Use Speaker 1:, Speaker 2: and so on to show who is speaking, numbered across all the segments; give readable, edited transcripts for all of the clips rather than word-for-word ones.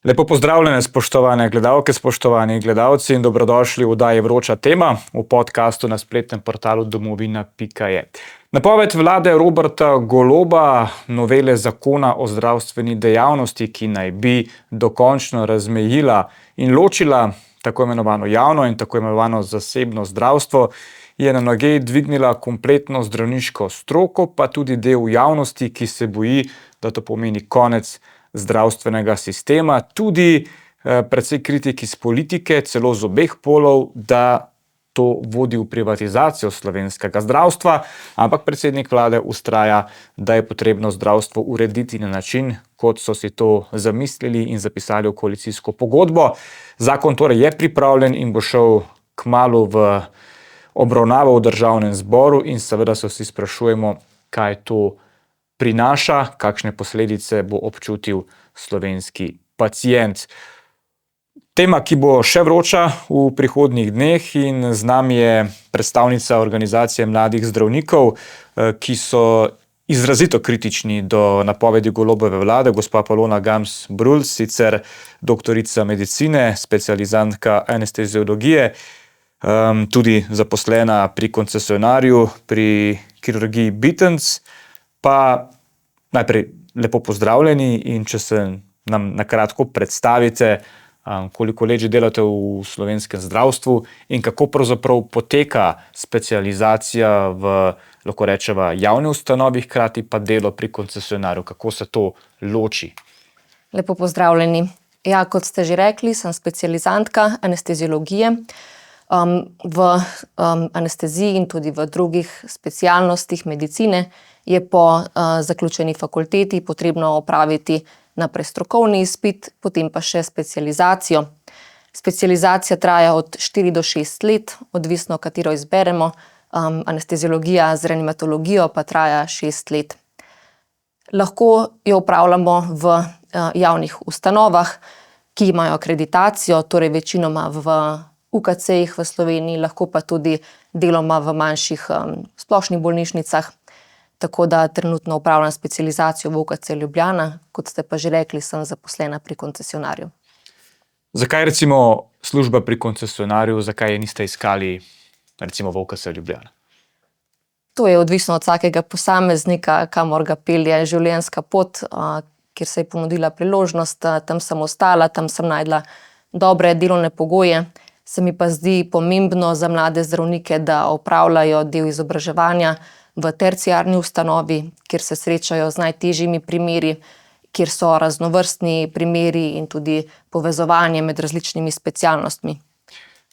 Speaker 1: Lepo pozdravljene, spoštovane gledalke, spoštovani gledalci in dobrodošli v oddaji Vroča tema v podkastu na spletnem portalu domovina.je. Napoved vlade Roberta Goloba novele zakona o zdravstveni dejavnosti, ki naj bi dokončno razmejila in ločila tako imenovano javno in tako imenovano zasebno zdravstvo, je na noge dvignila kompletno zdravniško stroko, pa tudi del javnosti, ki se boji, da to pomeni konec zdravstvenega sistema, tudi precej kritik iz politike, celo z obeh polov, da to vodi v privatizacijo slovenskega zdravstva, ampak predsednik vlade vztraja, da je potrebno zdravstvo urediti na način, kot so si to zamislili in zapisali v koalicijsko pogodbo. Zakon torej je pripravljen in bo šel kmalu v obravnavo v Državnem zboru in seveda se vsi sprašujemo, kaj to prinaša, kakšne posledice bo občutil slovenski pacient. Tema, ki bo še vroča v prihodnjih dneh, in z nami je predstavnica organizacije mladih zdravnikov, ki so izrazito kritični do napovedi Golobove vlade, gospa Polona Gams-Brulj, sicer doktorica medicine, specializantka anesteziologije, tudi zaposlena pri koncesionarju, pri kirurgiji Bitenc. Pa najprej lepo pozdravljeni in če se nam na kratko predstavite, koliko let že delate v slovenskem zdravstvu in kako pravzaprav poteka specializacija v, lahko rečeva, javni ustanovi, hkrati pa delo pri koncesionarju, kako se to loči?
Speaker 2: Lepo pozdravljeni. Ja, kot ste že rekli, sem specializantka anesteziologije. V anesteziji in tudi v drugih specialnostih medicine je po zaključeni fakulteti potrebno opraviti najprej strokovni izpit, potem pa še specializacijo. Specializacija traja od 4 do 6 let, odvisno katero izberemo. Anesteziologija z reanimatologijo pa traja 6 let. Lahko jo opravljamo v javnih ustanovah, ki imajo akreditacijo, torej večinoma v UKC-jih v Sloveniji, lahko pa tudi deloma v manjših splošnih bolnišnicah. Tako da trenutno opravljam specializacijo v UKC Ljubljana, kot ste pa že rekli, sem zaposlena pri koncesionarju.
Speaker 1: Zakaj recimo služba pri koncesionarju, zakaj je niste iskali recimo v UKC Ljubljana?
Speaker 2: To je odvisno od vsakega posameznika, kamor ga pelje življenjska pot, kjer se je ponudila priložnost, tam sem ostala, tam sem našla dobre delovne pogoje. Se mi pa zdi pomembno za mlade zdravnike, da opravljajo del izobraževanja v terciarni ustanovi, kjer se srečajo z najtežjimi primeri, kjer so raznovrstni primeri in tudi povezovanje med različnimi specialnostmi.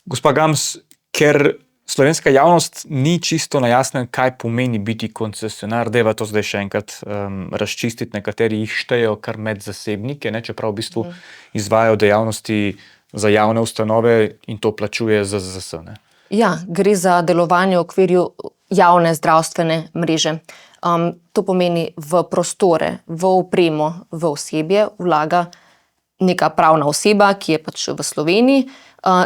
Speaker 1: Gospa Gams, ker slovenska javnost ni čisto na jasnem, kaj pomeni biti koncesionar, dajva to zdaj še enkrat razčistiti, nekateri jih štejejo kar med zasebnike, čeprav v bistvu izvajajo dejavnosti za javne ustanove in to plačuje ZZZS, ne?
Speaker 2: Ja, gre za delovanje v okviru javne zdravstvene mreže. To pomeni v prostore, v opremo, v osebje vlaga neka pravna oseba, ki je pač v Sloveniji.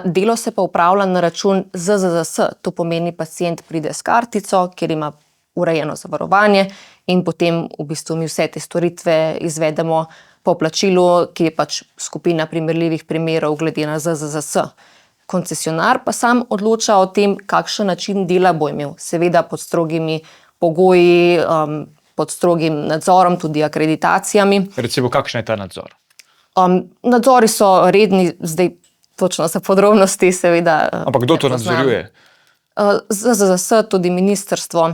Speaker 2: Delo se pa opravlja na račun ZZZS, to pomeni pacient pride s kartico, kjer ima urejeno zavarovanje in potem v bistvu mi vse te storitve izvedemo po plačilu, ki je pač skupina primerljivih primerov glede na ZZZS. Koncesionar pa sam odloča o tem, kakšen način dela bo imel. Seveda pod strogimi pogoji, pod strogim nadzorom, tudi akreditacijami.
Speaker 1: Recimo, kakšen je ta nadzor?
Speaker 2: Nadzori so redni, zdaj točno za podrobnosti seveda.
Speaker 1: Ampak kdo to nadzoruje?
Speaker 2: ZZZS, tudi ministrstvo,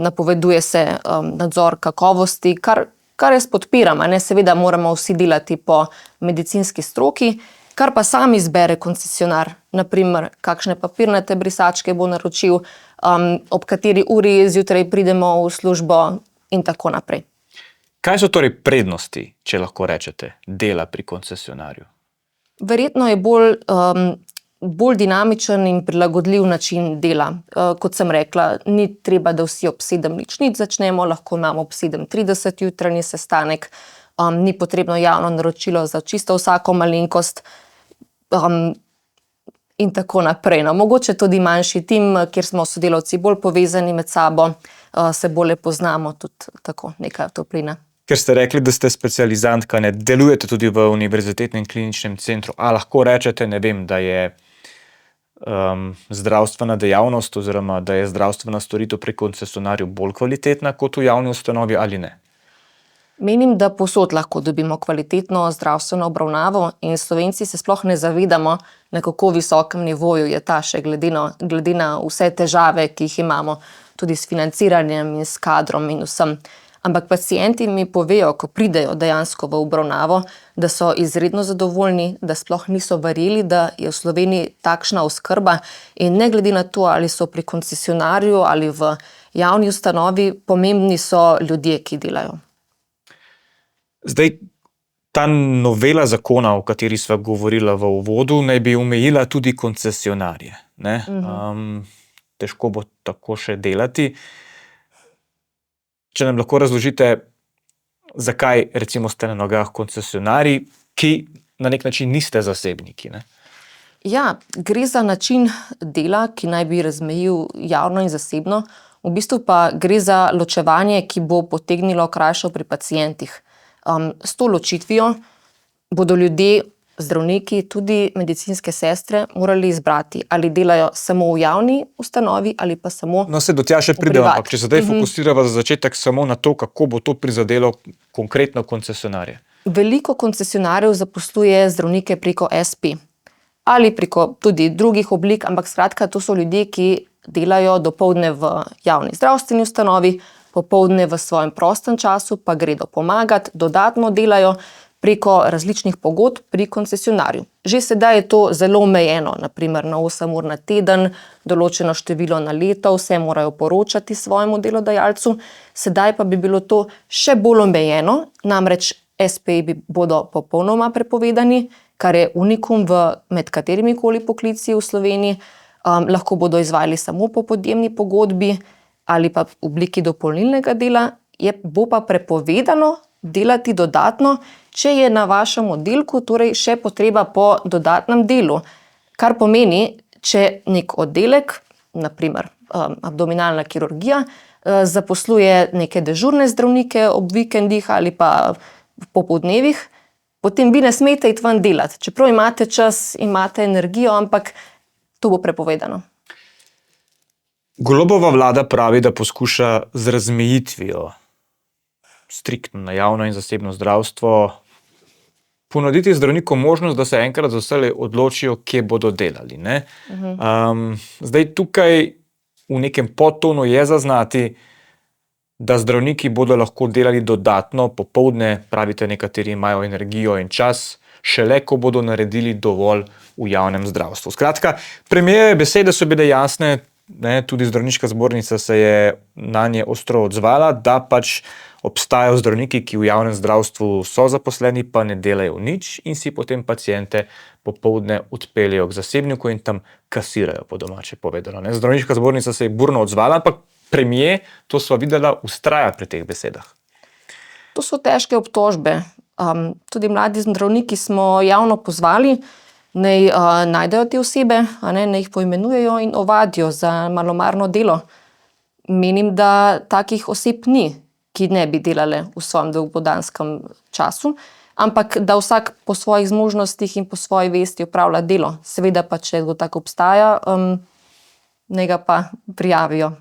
Speaker 2: napoveduje se nadzor kakovosti, kar jaz podpiram, seveda moramo vsi delati po medicinski stroki, kar pa sam izbere koncesionar, naprimer, kakšne papirnate brisačke bo naročil, ob kateri uri zjutraj pridemo v službo in tako naprej.
Speaker 1: Kaj so torej prednosti, če lahko rečete, dela pri koncesionarju?
Speaker 2: Verjetno je bolj dinamičen in prilagodljiv način dela. Kot sem rekla, ni treba, da vsi ob 7:00 začnemo, lahko imamo ob 7:30 jutranji sestanek, ni potrebno javno naročilo za čisto vsako malenkost in tako naprej. Mogoče tudi manjši tim, kjer smo sodelavci bolj povezani med sabo, se bolje poznamo, tudi tako neka toplina.
Speaker 1: Ker ste rekli, da ste specializantka, ne delujete tudi v Univerzitetnem kliničnem centru. A lahko rečete, ne vem, da je zdravstvena dejavnost oziroma da je zdravstvena storitev pri koncesionarju bolj kvalitetna kot v javni ustanovi ali ne?
Speaker 2: Menim, da povsod lahko dobimo kvalitetno zdravstveno obravnavo in Slovenci se sploh ne zavedamo, na kako visokem nivoju je ta še glede na vse težave, ki jih imamo, tudi s financiranjem in s kadrom in vsem. Ampak pacienti mi povejo, ko pridejo dejansko v obravnavo, da so izredno zadovoljni, da sploh niso verjeli, da je v Sloveniji takšna oskrba in ne glede na to, ali so pri koncesionarju ali v javni ustanovi, pomembni so ljudje, ki delajo.
Speaker 1: Zdaj, ta novela zakona, o kateri sva govorila v uvodu, naj bi omejila tudi koncesionarje. Ne? Težko bo tako še delati. Če nam lahko razložite, zakaj recimo ste na nogah koncesionarji, ki na nek način niste zasebniki, ne?
Speaker 2: Ja, gre za način dela, ki naj bi razmejil javno in zasebno. V bistvu pa gre za ločevanje, ki bo potegnilo krajšo pri pacientih. S to ločitvijo bodo ljudje, zdravniki, tudi medicinske sestre morali izbrati, ali delajo samo v javni ustanovi ali pa samo
Speaker 1: No, se do tja še pridemo, ampak če se zdaj fokusirava za začetek samo na to, kako bo to prizadelo konkretno koncesionarje.
Speaker 2: Veliko koncesionarjev zaposluje zdravnike preko SP ali preko tudi drugih oblik, ampak skratka, to so ljudje, ki delajo dopoldne v javni zdravstveni ustanovi, popoldne v svojem prostem času pa gredo pomagati, dodatno delajo preko različnih pogodb pri koncesionarju. Že sedaj je to zelo omejeno, naprimer na 8 ur na teden, določeno število na leto, vse morajo poročati svojemu delodajalcu. Sedaj pa bi bilo to še bolj omejeno, namreč SP-ji bodo popolnoma prepovedani, kar je unikum med katerimikoli poklici v Sloveniji. Lahko bodo izvajali samo po podjemni pogodbi ali pa v obliki dopolnilnega dela, bo pa prepovedano delati dodatno, če je na vašem oddelku torej še potreba po dodatnem delu. Kar pomeni, če nek oddelek, naprimer abdominalna kirurgija, zaposluje neke dežurne zdravnike ob vikendih ali pa popoldnevih, potem vi ne smete iti ven delati. Čeprav imate čas, imate energijo, ampak to bo prepovedano.
Speaker 1: Golobova vlada pravi, da poskuša z razmejitvijo striktno na javno in zasebno zdravstvo ponuditi zdravnikom možnost, da se enkrat za vselej odločijo, kje bodo delali. Ne? Zdaj tukaj v nekem podtonu je zaznati, da zdravniki bodo lahko delali dodatno popoldne, pravite, nekateri imajo energijo in čas, šele ko bodo naredili dovolj v javnem zdravstvu. Skratka, premierjeve besede so bile jasne, ne, tudi zdravniška zbornica se je na nje ostro odzvala, da pač obstajajo zdravniki, ki v javnem zdravstvu so zaposleni, pa ne delajo nič in si potem paciente popoldne odpeljejo k zasebniku in tam kasirajo, po domače povedano. Ne. Zdravniška zbornica se je burno odzvala, ampak premier, to sva videla, vztraja pri teh besedah.
Speaker 2: To so težke obtožbe. Tudi mladi zdravniki smo javno pozvali, naj najdejo te osebe, naj jih poimenujejo in ovadijo za malomarno delo. Menim, da takih oseb ni, ki ne bi delale v svojem dopoldanskem času, ampak da vsak po svojih zmožnostih in po svoji vesti opravlja delo. Seveda pa, če to tako obstaja, naj ga pa prijavijo.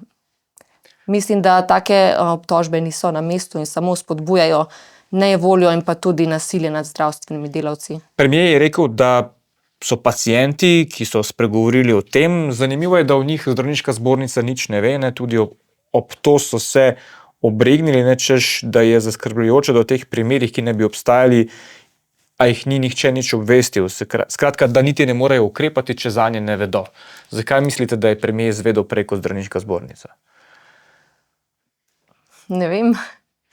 Speaker 2: Mislim, da take obtožbe niso na mestu in samo spodbujajo nejevoljo in pa tudi nasilje nad zdravstvenimi delavci. Premier
Speaker 1: je rekel, da so pacienti, ki so spregovorili o tem, zanimivo je, da v njih zdravniška zbornica nič ne ve, ne, tudi ob to so se obregnili, češ, da je zaskrbljujoče, da v teh primerih, ki ne bi obstajali, a jih ni nihče nič obvestil. Skratka, da niti ne morejo ukrepati, če zanje ne vedo. Zakaj mislite, da je premier izvedel prej kot zdravniška zbornica?
Speaker 2: Ne vem,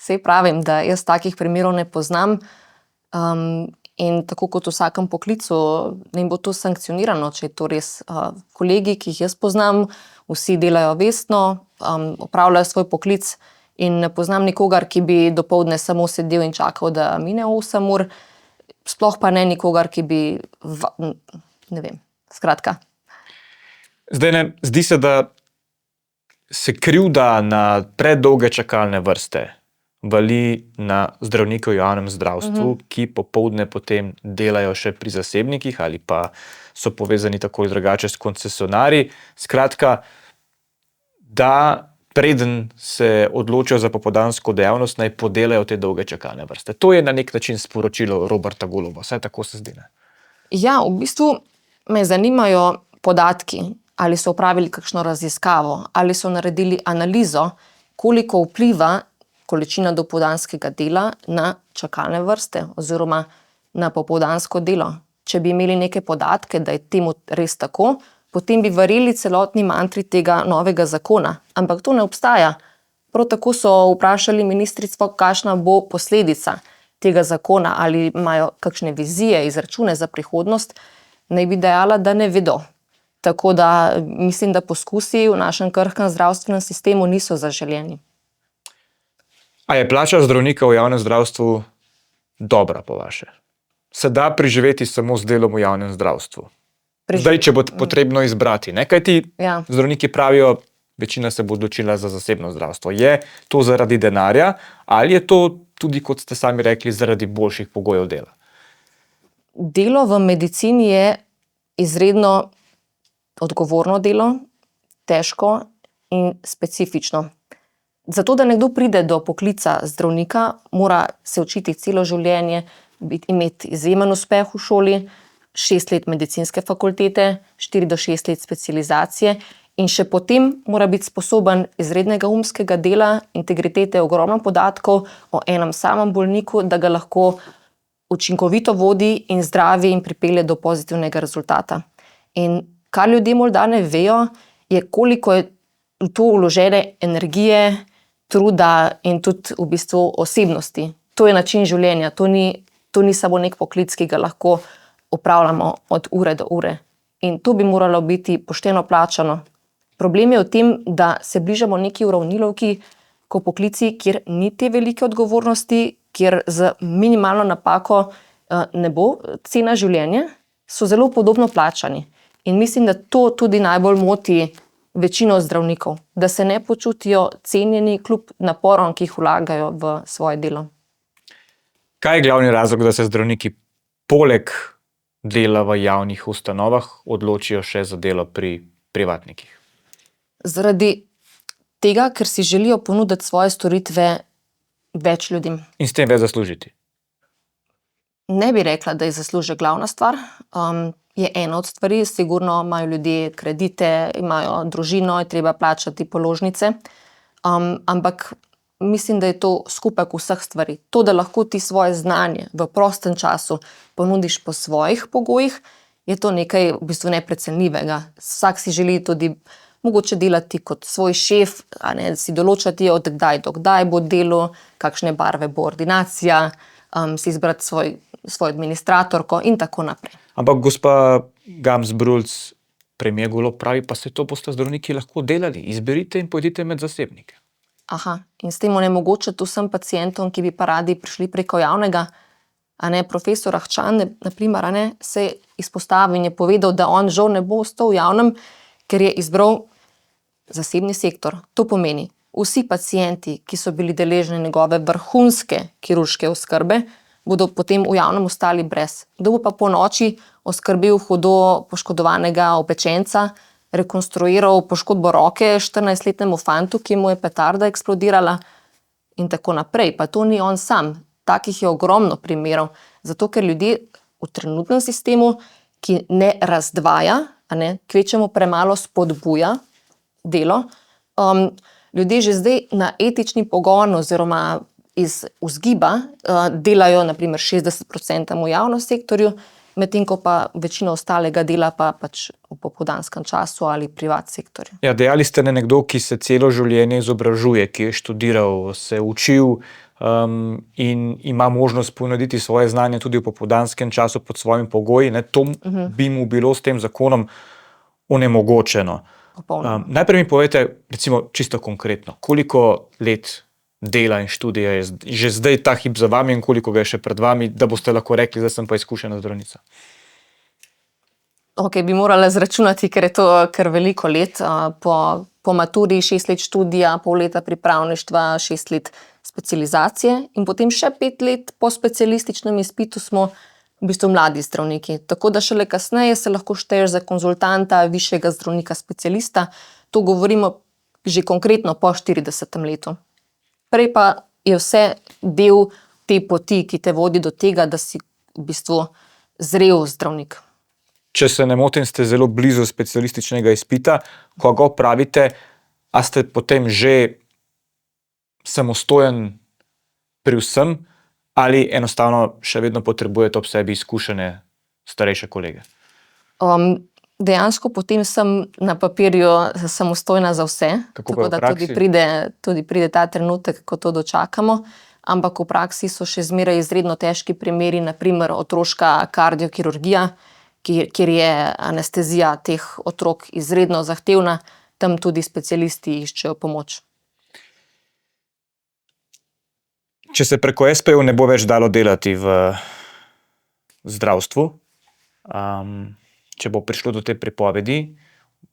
Speaker 2: saj pravim, da jaz takih primerov ne poznam. In tako kot v vsakem poklicu, ne bo to sankcionirano, če je to res. Kolegi, ki jih jaz poznam, vsi delajo vestno, opravljajo svoj poklic in ne poznam nikogar, ki bi dopoldne samo sedel in čakal, da mine 8 ur, sploh pa ne nikogar, ki bi, ne vem, skratka.
Speaker 1: Zdaj ne, zdi se, da se krivda na predolge čakalne vrste vali na zdravnike v javnem zdravstvu, ki popoldne potem delajo še pri zasebnikih ali pa so povezani tako ali drugače s koncesionarji. Skratka, da preden se odločijo za popoldansko dejavnost, naj podelajo te dolge čakalne vrste. To je na nek način sporočilo Roberta Goloba, vsaj tako se zdi. Ne?
Speaker 2: Ja, v bistvu me zanimajo podatki, ali so opravili kakšno raziskavo, ali so naredili analizo, koliko vpliva količina dopoldanskega dela na čakalne vrste oziroma na popoldansko delo. Če bi imeli neke podatke, da je temu res tako, potem bi verjeli celotni mantri tega novega zakona. Ampak to ne obstaja. Prav tako so vprašali ministrico, kakšna bo posledica tega zakona, ali imajo kakšne vizije, izračune za prihodnost, naj bi dejala, da ne vedo. Tako da mislim, da poskusi v našem krhkem zdravstvenem sistemu niso zaželeni.
Speaker 1: A je plača zdravnika v javnem zdravstvu dobra po vaše? Se da preživeti samo z delom v javnem zdravstvu? Zdaj, če bo potrebno izbrati, ne? Kaj ti zdravniki pravijo, večina se bo odločila za zasebno zdravstvo. Je to zaradi denarja ali je to tudi, kot ste sami rekli, zaradi boljših pogojev dela?
Speaker 2: Delo v medicini je izredno odgovorno delo, težko in specifično. Zato, da nekdo pride do poklica zdravnika, mora se učiti celo življenje, imeti izjemen uspeh v šoli, 6 let medicinske fakultete, 4 do 6 let specializacije in še potem mora biti sposoben izrednega umskega dela, integritete, ogromno podatkov o enem samem bolniku, da ga lahko učinkovito vodi in zdravi in pripelje do pozitivnega rezultata. In kar ljudje morda ne vejo, je koliko je v to vložene energije, truda in tudi v bistvu osebnosti. To je način življenja, to ni samo nek poklic, ki ga lahko opravljamo od ure do ure. In to bi moralo biti pošteno plačano. Problem je v tem, da se bližamo neki uravnilovki, ko poklici, kjer ni te velike odgovornosti, kjer z minimalno napako ne bo cena življenja, so zelo podobno plačani. In mislim, da to tudi najbolj moti večino zdravnikov, da se ne počutijo cenjeni kljub naporom, ki jih vlagajo v svoje delo.
Speaker 1: Kaj je glavni razlog, da se zdravniki poleg dela v javnih ustanovah odločijo še za delo pri privatnikih?
Speaker 2: Zaradi tega, ker si želijo ponuditi svoje storitve več ljudem.
Speaker 1: In s tem več zaslužiti?
Speaker 2: Ne bi rekla, da je zaslužek glavna stvar. Je ena od stvari, sigurno imajo ljudje kredite, imajo družino, je treba plačati položnice, ampak mislim, da je to skupek vseh stvari. To, da lahko ti svoje znanje v prostem času ponudiš po svojih pogojih, je to nekaj v bistvu neprecenljivega. Vsak si želi tudi mogoče delati kot svoj šef, si določati od kdaj do kdaj bo delo, kakšne barve bo ordinacija, si izbrati svojo administratorko in tako naprej.
Speaker 1: Ampak gospa Gams-Brulc, premier Golob pravi, pa se to boste zdravniki lahko delali. Izberite in pojdite med zasebnike.
Speaker 2: In s tem onemogočati vsem pacientom, ki bi pa radi prišli preko javnega. Profesor Ahčan, na primer, se je izpostavil in je povedal, da on žal ne bo ostal v javnem, ker je izbral zasebni sektor. To pomeni, vsi pacienti, ki so bili deležni njegove vrhunske kirurške oskrbe, bodo potem v javnem ostali brez. Kdo bo pa po noči oskrbel hudo poškodovanega opečenca, rekonstruiral poškodbo roke 14-letnemu fantu, ki mu je petarda eksplodirala in tako naprej. Pa to ni on sam. Takih je ogromno primerov. Zato, ker ljudje v trenutnem sistemu, ki ne razdvaja, kvečjemu premalo spodbuja delo, ljudje že zdaj na etični pogon oziroma iz vzgiba delajo na primer 60% v javnem sektorju, medtem ko pa večina ostalega dela pa pač v popoldanskem času ali privat sektorju.
Speaker 1: Ja, dejali ste nekdo, ki se celo življenje izobražuje, ki je študiral, se učil in ima možnost ponuditi svoje znanje tudi v popoldanskem času pod svojimi pogoji. To bi mu bilo s tem zakonom onemogočeno. Najprej mi povejte, recimo čisto konkretno, koliko let dela in študija je že zdaj ta hip za vami in koliko ga je še pred vami, da boste lahko rekli, da sem pa izkušena zdravnica?
Speaker 2: Bi morala izračunati, ker je to kar veliko let. Po po maturi 6 let študija, pol leta pripravništva, 6 let specializacije in potem še 5 let po specialističnem izpitu smo v bistvu mladi zdravniki. Tako da šele kasneje se lahko šteješ za konzultanta, višjega zdravnika specialista. To govorimo že konkretno po 40. letu. Prej pa je vse del te poti, ki te vodi do tega, da si v bistvu zrel zdravnik.
Speaker 1: Če se ne motim, ste zelo blizu specialističnega izpita. Ko ga opravite, a ste potem že samostojen pri vsem ali enostavno še vedno potrebujete ob sebi izkušene starejše kolege?
Speaker 2: Dejansko potem sem na papirju samostojna za vse.
Speaker 1: Kako pa v
Speaker 2: tako da
Speaker 1: praksi?
Speaker 2: tudi pride ta trenutek, ko to dočakamo. Ampak v praksi so še zmeraj izredno težki primeri, na primer otroška kardiokirurgija, kjer je anestezija teh otrok izredno zahtevna, tam tudi specialisti iščejo pomoč.
Speaker 1: Če se preko SP-jev ne bo več dalo delati v zdravstvu, če bo prišlo do te prepovedi,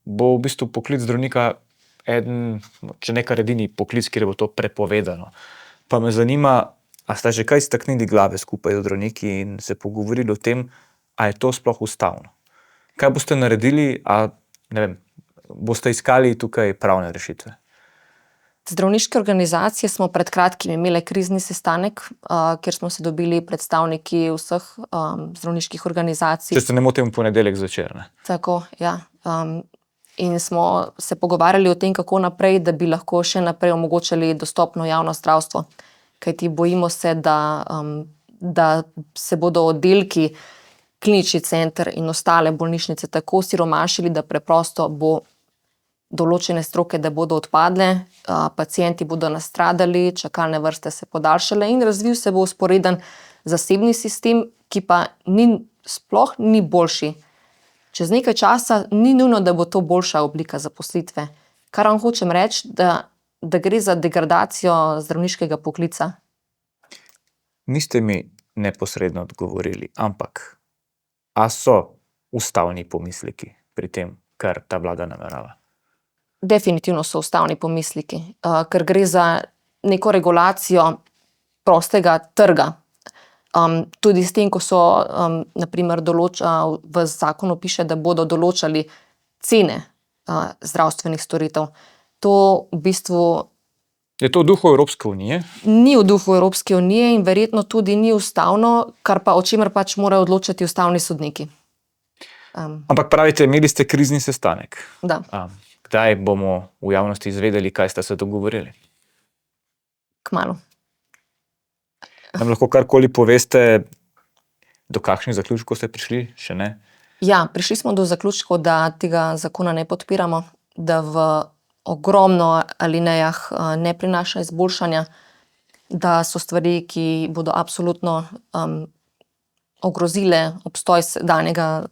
Speaker 1: bo v bistvu poklic zdravnika eden, če ne kar edini poklic, kjer bo to prepovedano. Pa me zanima, a ste že kaj staknili glave skupaj z zdravniki in se pogovorili o tem, a je to sploh ustavno? Kaj boste naredili, a ne vem, boste iskali tukaj pravne rešitve?
Speaker 2: Zdravniške organizacije smo pred kratkim imeli krizni sestanek, kjer smo se dobili predstavniki vseh zdravniških organizacij.
Speaker 1: Če se ne motim, v ponedeljek zvečer, ne?
Speaker 2: Tako, ja. In smo se pogovarjali o tem, kako naprej, da bi lahko še naprej omogočali dostopno javno zdravstvo. Kajti bojimo se, da se bodo oddelki, klinični center in ostale bolnišnice tako siromašili, da preprosto bo določene stroke, da bodo odpadle, pacienti bodo nastradali, čakalne vrste se podaljšale in razvil se bo vzporeden zasebni sistem, ki pa sploh ni boljši. Čez nekaj časa ni nujno, da bo to boljša oblika zaposlitve. Kar vam hočem reči, da gre za degradacijo zdravniškega poklica.
Speaker 1: Niste mi neposredno odgovorili, ampak a so ustavni pomisleki pri tem, kar ta vlada namerava?
Speaker 2: Definitivno so ustavni pomisleki, ker gre za neko regulacijo prostega trga. Tudi s tem, ko so, na primer, v zakonu piše, da bodo določali cene zdravstvenih storitev. To v bistvu
Speaker 1: Je to v duhu Evropske unije?
Speaker 2: ni v duhu Evropske unije in verjetno tudi ni ustavno, o čemer pač morajo odločati ustavni sodniki.
Speaker 1: Ampak pravite, imeli ste krizni sestanek.
Speaker 2: Da.
Speaker 1: Kdaj bomo v javnosti izvedeli, kaj ste se dogovorili?
Speaker 2: Kmalu.
Speaker 1: Nam lahko karkoli poveste, do kakšnih zaključkov ste prišli, še ne?
Speaker 2: Ja, prišli smo do zaključkov, da tega zakona ne podpiramo, da v ogromno alinejah ne prinaša izboljšanja, da so stvari, ki bodo absolutno ogrozile obstoj sedanjega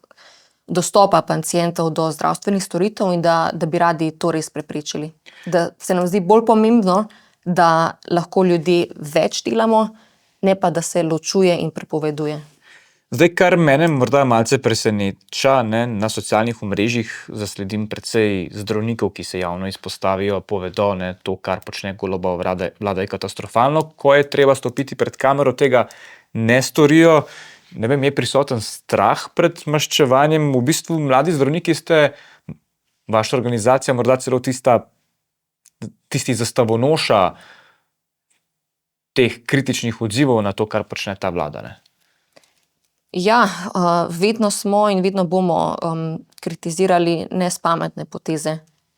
Speaker 2: dostopa pacientov do zdravstvenih storitev in da bi radi to res preprečili. Da se nam zdi bolj pomembno, da lahko ljudje več delamo, ne pa da se ločuje in prepoveduje.
Speaker 1: Zdaj, kar mene morda malce preseneča, na socialnih omrežjih zasledim precej zdravnikov, ki se javno izpostavijo, povedo, to, kar počne Golobova vlada, je katastrofalno. Ko je treba stopiti pred kamero, tega ne storijo. Ne vem, je prisoten strah pred maščevanjem? V bistvu mladi zdravniki ste, vaša organizacija, morda celo tisti zastavonoša teh kritičnih odzivov na to, kar počne ta vlada, ne?
Speaker 2: Ja, vedno smo in vedno bomo kritizirali nespametne poteze,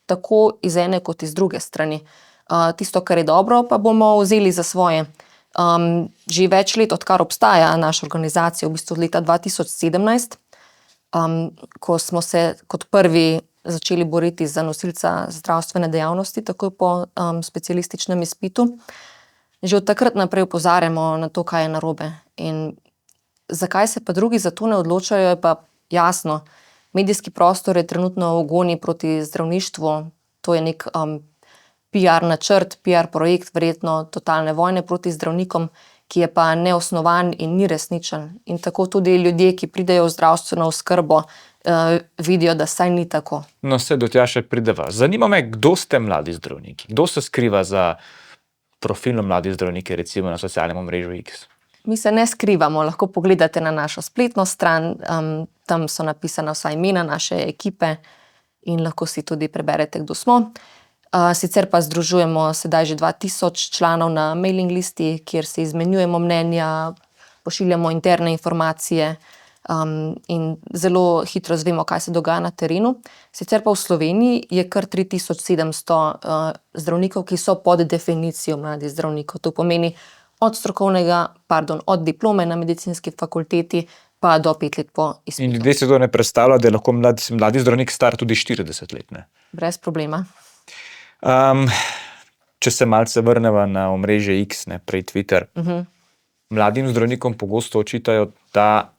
Speaker 2: tako iz ene kot iz druge strani. Tisto, kar je dobro, pa bomo vzeli za svoje. Že več let, odkar obstaja naša organizacija, v bistvu od leta 2017, ko smo se kot prvi začeli boriti za nosilca zdravstvene dejavnosti, takoj po specialističnem izpitu, že od takrat naprej opozarjamo na to, kaj je narobe. In zakaj se pa drugi za to ne odločajo, je pa jasno. Medijski prostor je trenutno v gonji proti zdravništvu, to je nek PR načrt, PR projekt, verjetno totalne vojne proti zdravnikom, ki je pa neosnovan in ni resničen. In tako tudi ljudje, ki pridejo v zdravstveno oskrbo, vidijo, da saj ni tako.
Speaker 1: No, se do tja še prideva. Zanima me, kdo ste mladi zdravniki? Kdo se skriva za profilom mladih zdravniki, recimo na socialnem omrežju X?
Speaker 2: Mi se ne skrivamo, lahko pogledate na našo spletno stran, tam so napisana vsa imena naše ekipe in lahko si tudi preberete, kdo smo. Sicer pa združujemo sedaj že 2000 članov na mailing listi, kjer se izmenjujemo mnenja, pošiljamo interne informacije in zelo hitro zvemo, kaj se dogaja na terenu. Sicer pa v Sloveniji je kar 3700 zdravnikov, ki so pod definicijo mladih zdravnikov. To pomeni od diplome na medicinski fakulteti pa do 5 let po izpitu.
Speaker 1: In ljudje se to ne predstavljajo, da je lahko mladi zdravnik star tudi 40 let, ne?
Speaker 2: Brez problema.
Speaker 1: Če se malce vrneva na omrežje X, ne, prej Twitter, mladim zdravnikom pogosto očitajo, da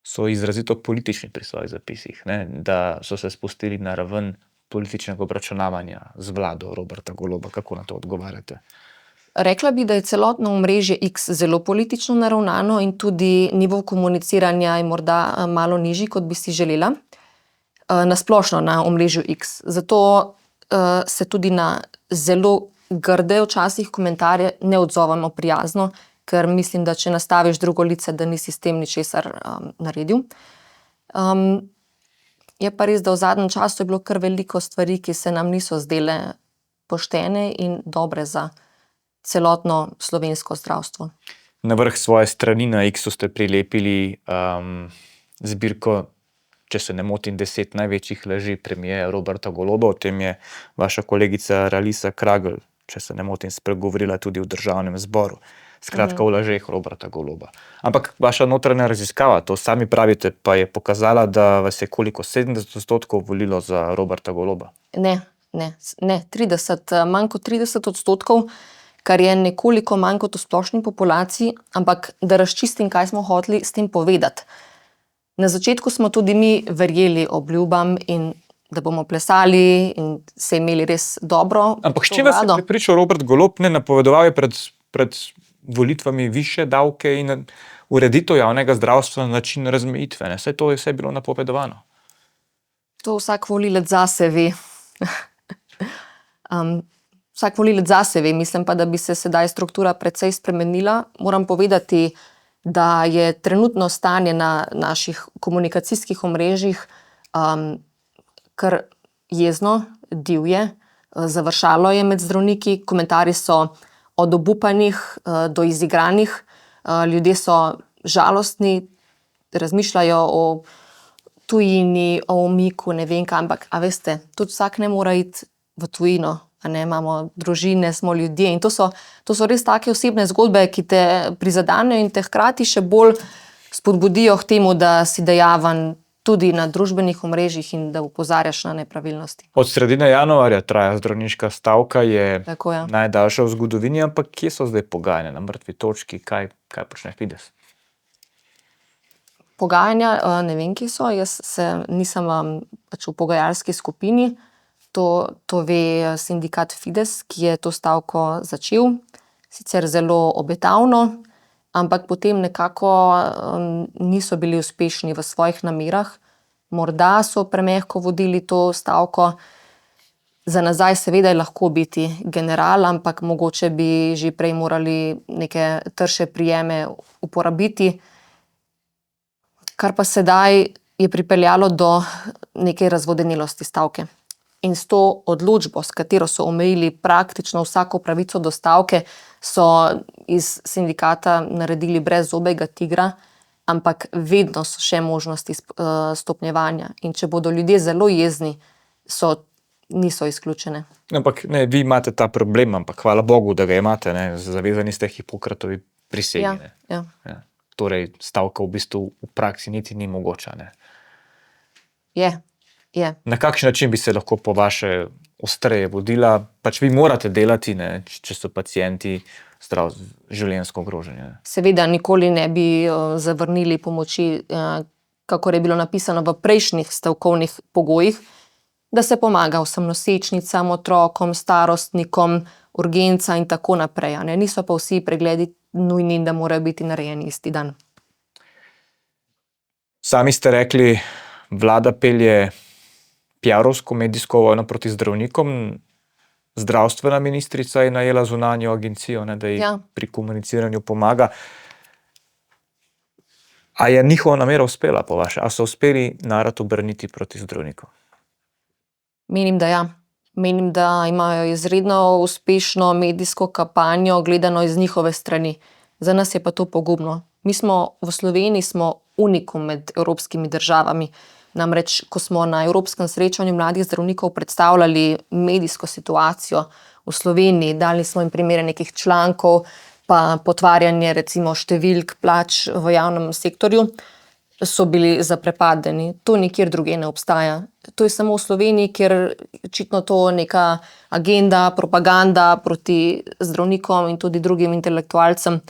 Speaker 1: so izrazito politični pri svojih zapisih, ne, da so se spustili na raven političnega obračunavanja z vlado Roberta Goloba. Kako na to odgovarjate?
Speaker 2: Rekla bi, da je celotno omrežje X zelo politično naravnano in tudi nivo komuniciranja je morda malo nižji, kot bi si želela. Nasplošno na omrežju X. Zato se tudi na zelo grde včasih komentarje ne odzovemo prijazno, ker mislim, da če nastaviš drugo lice, da nisi s tem ničesar naredil. Je pa res, da v zadnjem času je bilo kar veliko stvari, ki se nam niso zdele poštene in dobre za celotno slovensko zdravstvo.
Speaker 1: Na vrh svoje strani na X-u ste prilepili zbirko, če se ne motim, 10 največjih laži premierja Roberta Goloba. O tem je vaša kolegica Ralisa Kragl, če se ne motim, spregovorila tudi v Državnem zboru. Skratka, o lažeh Roberta Goloba. Ampak vaša notranja raziskava, to sami pravite, pa je pokazala, da vas je koliko, 70% volilo za Roberta Goloba?
Speaker 2: Ne, 30, manj kot 30%, kar je nekoliko manj kot v splošni populaciji, ampak da razčistim, kaj smo hoteli s tem povedati. Na začetku smo tudi mi verjeli obljubam in da bomo plesali in se imeli res dobro.
Speaker 1: Ampak s čim vas je prepričal Robert Golob? Ne, napovedoval je pred volitvami višje davke in ureditev javnega zdravstva na način razmejitve. Saj to je vse bilo napovedovano.
Speaker 2: To vsak volilec zase ve. Vsak volilec zase ve, mislim pa, da bi se sedaj struktura precej spremenila. Moram povedati, da je trenutno stanje na naših komunikacijskih omrežjih kar jezno, divje, završalo je med zdravniki, komentarji so od obupanih do izigranih, ljudje so žalostni, razmišljajo o tujini, o umiku, ne vem kaj, ampak a veste, tudi vsak ne mora iti v tujino, a ne, imamo družine, smo ljudje in to so res take osebne zgodbe, ki te prizadanejo in te hkrati še bolj spodbudijo k temu, da si dejaven tudi na družbenih omrežjih in da opozarjaš na nepravilnosti.
Speaker 1: Od sredine januarja traja zdravniška stavka, je
Speaker 2: Tako je.
Speaker 1: najdaljša v zgodovini, ampak kje so zdaj pogajanja, na mrtvi točki, kaj počne Fides?
Speaker 2: Pogajanja, ne vem, kje so, jaz nisem v pogajalski skupini, to ve sindikat Fides, ki je to stavko začel, sicer zelo obetavno, ampak potem nekako niso bili uspešni v svojih namerah. Morda so premehko vodili to stavko. Za nazaj seveda je lahko biti general, ampak mogoče bi že prej morali neke trše prijeme uporabiti. Kar pa sedaj je pripeljalo do neke razvodenelosti stavke. In s to odločbo, s katero so omejili praktično vsako pravico do stavke, so iz sindikata naredili brezzobega tigra, ampak vedno so še možnosti stopnjevanja. In če bodo ljudje zelo jezni, niso izključene.
Speaker 1: Ampak ne, vi imate ta problem, ampak hvala Bogu, da ga imate, ne, zavezani ste Hipokratovi prisegi.
Speaker 2: Ja.
Speaker 1: Torej, stavka v bistvu v praksi niti ni mogoča. Ne.
Speaker 2: Je.
Speaker 1: Na kakšen način bi se lahko po vaše ostreje vodila? Pač vi morate delati, ne, če so pacienti življenjsko ogroženi. Ne.
Speaker 2: Seveda nikoli ne bi zavrnili pomoči, kakor je bilo napisano v prejšnjih stavkovnih pogojih, da se pomaga vsem nosečnicam, otrokom, starostnikom, urgenca in tako naprej. Ne? Niso pa vsi pregledi nujni, da morajo biti narejeni isti dan.
Speaker 1: Sami ste rekli, vlada pelje PR-ovsko medijsko vojno proti zdravnikom. Zdravstvena ministrica je najela zunanjo agencijo, ne, da ji pri komuniciranju pomaga. A je njihova namera uspela, po vaše? A so uspeli narod obrniti proti zdravnikom?
Speaker 2: Menim, da ja. Menim, da imajo izredno uspešno medijsko kampanjo gledano iz njihove strani. Za nas je pa to pogubno. Mi smo v Sloveniji unikum med evropskimi državami. Namreč, ko smo na Evropskem srečanju mladih zdravnikov predstavljali medijsko situacijo v Sloveniji, dali smo jim primere nekih člankov, pa potvarjanje recimo številk plač v javnem sektorju, so bili zaprepadeni. To nikjer drugje ne obstaja. To je samo v Sloveniji, ker očitno to neka agenda, propaganda proti zdravnikom in tudi drugim intelektualcem.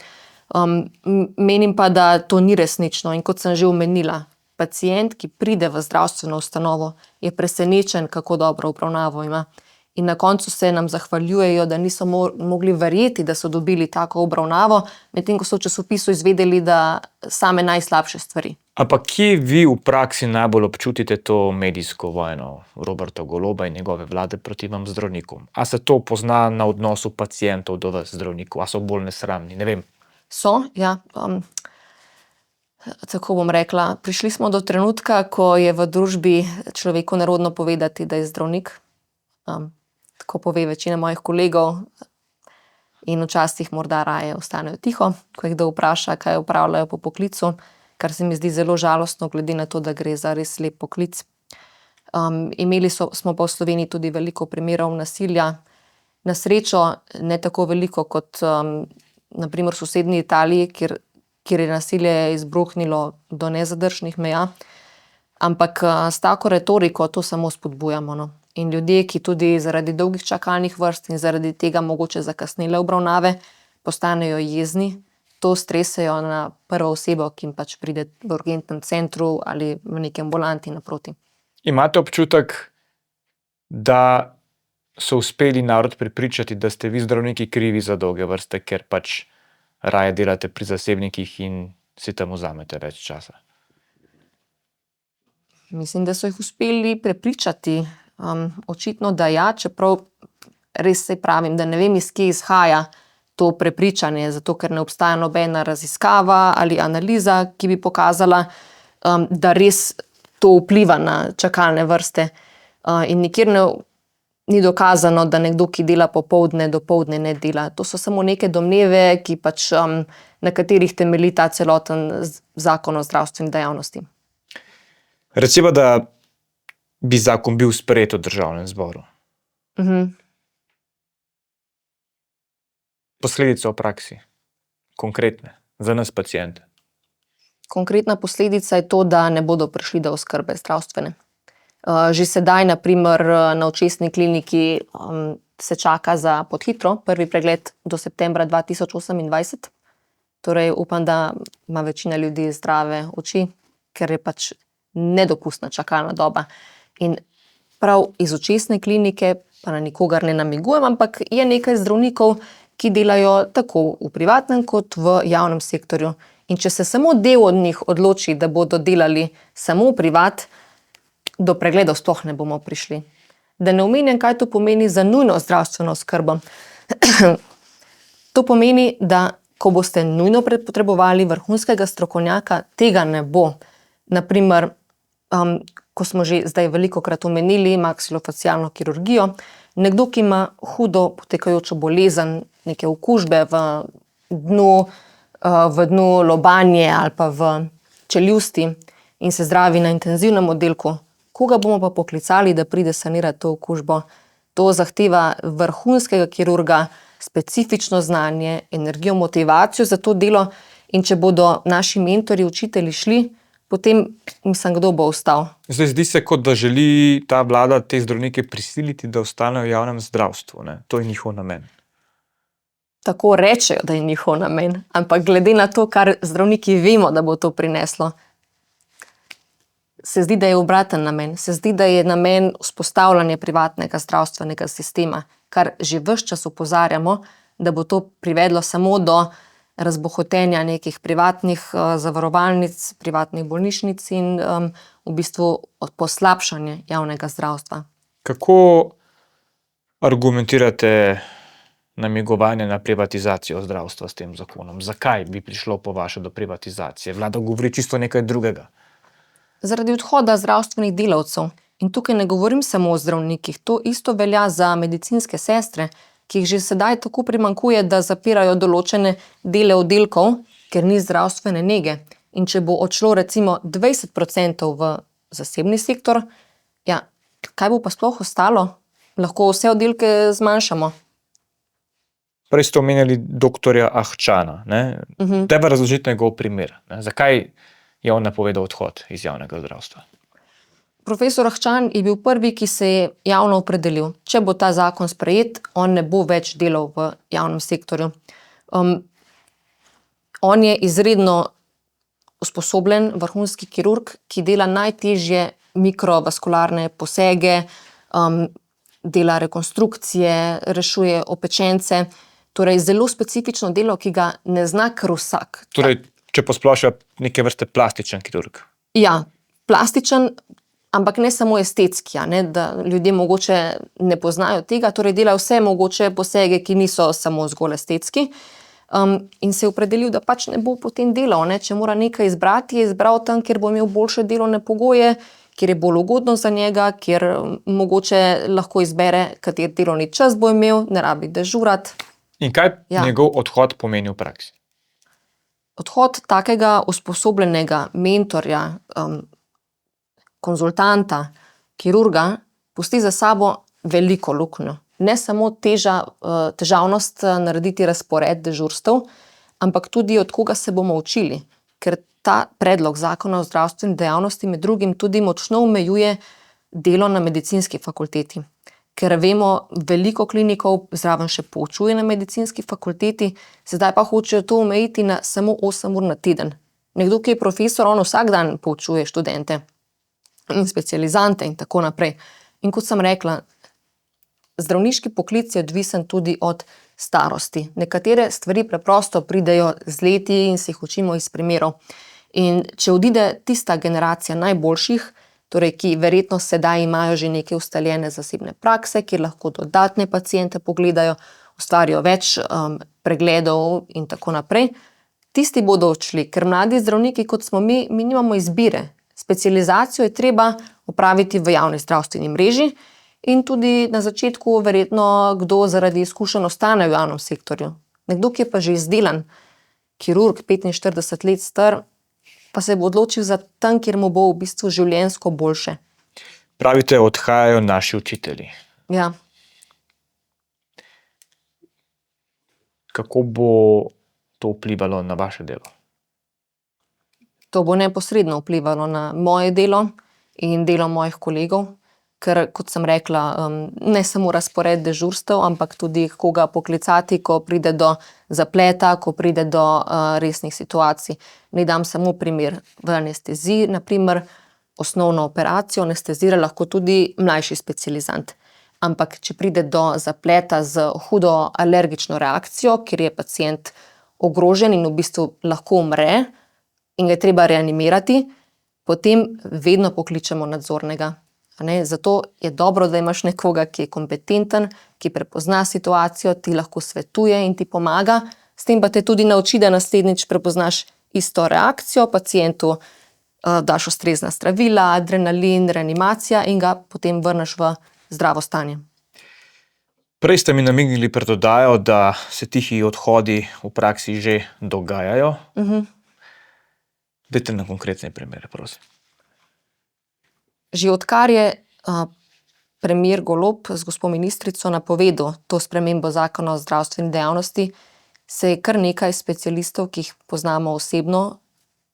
Speaker 2: Menim pa, da to ni resnično. In kot sem že omenila, pacient, ki pride v zdravstveno ustanovo, je presenečen, kako dobro obravnavo ima. In na koncu se nam zahvaljujejo, da niso mogli verjeti, da so dobili tako obravnavo, medtem ko so v časopisu izvedeli, da same najslabše stvari.
Speaker 1: Ampak kje vi v praksi najbolj občutite to medijsko vojno Roberta Goloba in njegove vlade proti vam zdravnikom? A se to pozna na odnosu pacientov do vas zdravnikov? A so bolj nesramni? Ne vem.
Speaker 2: So, ja. Tako bom rekla. Prišli smo do trenutka, ko je v družbi človeku nerodno povedati, da je zdravnik. Tako pove večina mojih kolegov in včasih morda raje ostanejo tiho, ko jih kdo vpraša, kaj opravljajo po poklicu, kar se mi zdi zelo žalostno, glede na to, da gre za res lep poklic. Imeli smo pa v Sloveniji tudi veliko primerov nasilja. Na srečo ne tako veliko kot na primer v sosednji Italiji, kjer je nasilje izbruhnilo do nezadržnih meja. Ampak s tako retoriko to samo spodbujamo. No. In ljudje, ki tudi zaradi dolgih čakalnih vrst in zaradi tega mogoče zakasnele obravnave, postanejo jezni, to stresejo na prvo osebo, ki jim pač pride v urgentnem centru ali v neki ambulanti naproti.
Speaker 1: Imate občutek, da so uspeli narod prepričati, da ste vi zdravniki krivi za dolge vrste, ker pač raje delate pri zasebnikih in si tam vzamete več časa?
Speaker 2: Mislim, da so jih uspeli prepričati. Očitno, da ja, čeprav res se pravim, da ne vem, iz kje izhaja to prepričanje, zato ker ne obstaja nobena raziskava ali analiza, ki bi pokazala, da res to vpliva na čakalne vrste. In nikjer ni dokazano, da nekdo, ki dela popoldne, dopoldne ne dela. To so samo neke domneve, ki pač, na katerih temelji ta celoten zakon o zdravstveni dejavnosti.
Speaker 1: Recimo, da bi zakon bil sprejet v Državnem zboru. Posledice v praksi, konkretne, za nas paciente.
Speaker 2: Konkretna posledica je to, da ne bodo prišli do oskrbe zdravstvene. Že sedaj, na primer, na očesni kliniki se čaka za podhitro, prvi pregled do septembra 2028. Torej upam, da ima večina ljudi zdrave oči, ker je pač nedopustna čakalna doba. In prav iz očesne klinike, pa na nikogar ne namigujem, ampak je nekaj zdravnikov, ki delajo tako v privatnem kot v javnem sektorju. In če se samo del od njih odloči, da bodo delali samo v privat, do pregledov sploh ne bomo prišli. Da ne omenjam, kaj to pomeni za nujno zdravstveno oskrbo. To pomeni, da ko boste nujno potrebovali vrhunskega strokovnjaka, tega ne bo. Naprimer, ko smo že zdaj velikokrat omenili maksilofacialno kirurgijo, nekdo, ki ima hudo potekajočo bolezen, neke okužbe v dnu lobanje ali pa v čeljusti in se zdravi na intenzivnem oddelku, koga bomo pa poklicali, da pride sanirati to okužbo? To zahteva vrhunskega kirurga, specifično znanje, energijo, motivacijo za to delo, in če bodo naši mentorji, učitelji šli, potem mislim, kdo bo ostal.
Speaker 1: Zdaj, zdi se, kot da želi ta vlada te zdravnike prisiliti, da ostanejo v javnem zdravstvu. Ne? To je njihov namen.
Speaker 2: Tako rečejo, da je njihov namen, ampak glede na to, kar zdravniki vemo, da bo to prineslo, se zdi, da je obraten namen. Se zdi, da je namen vzpostavljanje privatnega zdravstvenega sistema, kar že ves čas opozarjamo, da bo to privedlo samo do razbohotenja nekih privatnih zavarovalnic, privatnih bolnišnic in v bistvu poslabšanje javnega zdravstva.
Speaker 1: Kako argumentirate namigovanje na privatizacijo zdravstva s tem zakonom? Zakaj bi prišlo po vaše do privatizacije? Vlada govori čisto nekaj drugega.
Speaker 2: Zaradi odhoda zdravstvenih delavcev. In tukaj ne govorim samo o zdravnikih, to isto velja za medicinske sestre, ki jih že sedaj tako primanjkuje, da zapirajo določene dele oddelkov, ker ni zdravstvene nege. In če bo odšlo recimo 20% v zasebni sektor, ja, kaj bo pa sploh ostalo? Lahko vse oddelke zmanjšamo.
Speaker 1: Prej ste omenjali doktorja Ahčana. Dajva razložiti njegov primer. Zakaj je on napovedal odhod iz javnega zdravstva?
Speaker 2: Profesor Ahčan je bil prvi, ki se je javno opredelil. Če bo ta zakon sprejet, on ne bo več delal v javnem sektorju. On je izredno usposobljen vrhunski kirurg, ki dela najtežje mikrovaskularne posege, dela rekonstrukcije, rešuje opečence. Torej zelo specifično delo, ki ga ne zna kar vsak.
Speaker 1: Torej, če posplošim, neke vrste plastičen kirurg.
Speaker 2: Ja, plastičen, ampak ne samo estetski, da ljudje mogoče ne poznajo tega, torej dela vse mogoče posege, ki niso samo zgolj estetski. In se je opredelil, da pač ne bo potem delal, če mora nekaj izbrati, je izbral tam, kjer bo imel boljše delovne pogoje, kjer je bolj ugodno za njega, kjer mogoče lahko izbere, kateri delovni čas bo imel, ne rabi dežurati.
Speaker 1: In kaj njegov odhod pomeni v praksi?
Speaker 2: Odhod takega usposobljenega mentorja, konzultanta, kirurga, pusti za sabo veliko luknjo. Ne samo težavnost narediti razpored dežurstev, ampak tudi od koga se bomo učili. Ker ta predlog zakona o zdravstveni dejavnosti med drugim tudi močno omejuje delo na medicinski fakulteti. Ker vemo, veliko klinikov zraven še poučuje na medicinski fakulteti, sedaj pa hočejo to omejiti na samo 8 ur na teden. Nekdo, ki je profesor, on vsak dan poučuje študente in specializante in tako naprej. In kot sem rekla, zdravniški poklic je odvisen tudi od starosti. Nekatere stvari preprosto pridejo z leti in se jih učimo iz primerov. In če odide tista generacija najboljših, torej ki verjetno sedaj imajo že neke ustaljene zasebne prakse, kjer lahko dodatne paciente pogledajo, ustvarijo več pregledov in tako naprej, tisti bodo odšli, ker mladi zdravniki, kot smo mi nimamo izbire. Specializacijo je treba opraviti v javni zdravstveni mreži in tudi na začetku verjetno kdo zaradi izkušenj ostane v javnem sektorju. Nekdo, ki je pa že izdelan kirurg, 45 let star, pa se bo odločil za tam, kjer mu bo v bistvu življenjsko boljše.
Speaker 1: Pravite, odhajajo naši učitelji.
Speaker 2: Ja.
Speaker 1: Kako bo to vplivalo na vaše delo?
Speaker 2: To bo neposredno vplivalo na moje delo in delo mojih kolegov, ker, kot sem rekla, ne samo razpored dežurstev, ampak tudi koga poklicati, ko pride do zapleta, ko pride do resnih situacij. Naj dam samo primer. V anesteziji, na primer, osnovno operacijo anestezira lahko tudi mlajši specializant. Ampak, če pride do zapleta z hudo alergično reakcijo, kjer je pacient ogrožen in v bistvu lahko umre in ga je treba reanimirati, potem vedno pokličemo nadzornega. Zato je dobro, da imaš nekoga, ki je kompetenten, ki prepozna situacijo, ti lahko svetuje in ti pomaga, s tem pa te tudi nauči, da naslednjič prepoznaš isto reakcijo, pacientu daš ustrezna zdravila, adrenalin, reanimacija in ga potem vrneš v zdravo stanje.
Speaker 1: Prej ste mi namignili pred oddajo, da se tihi odhodi v praksi že dogajajo. Dajte na konkretne primere, prosim.
Speaker 2: Že odkar je premier Golob z gospo ministrico napovedal to spremembo zakona o zdravstveni dejavnosti, se je kar nekaj specialistov, ki jih poznamo osebno,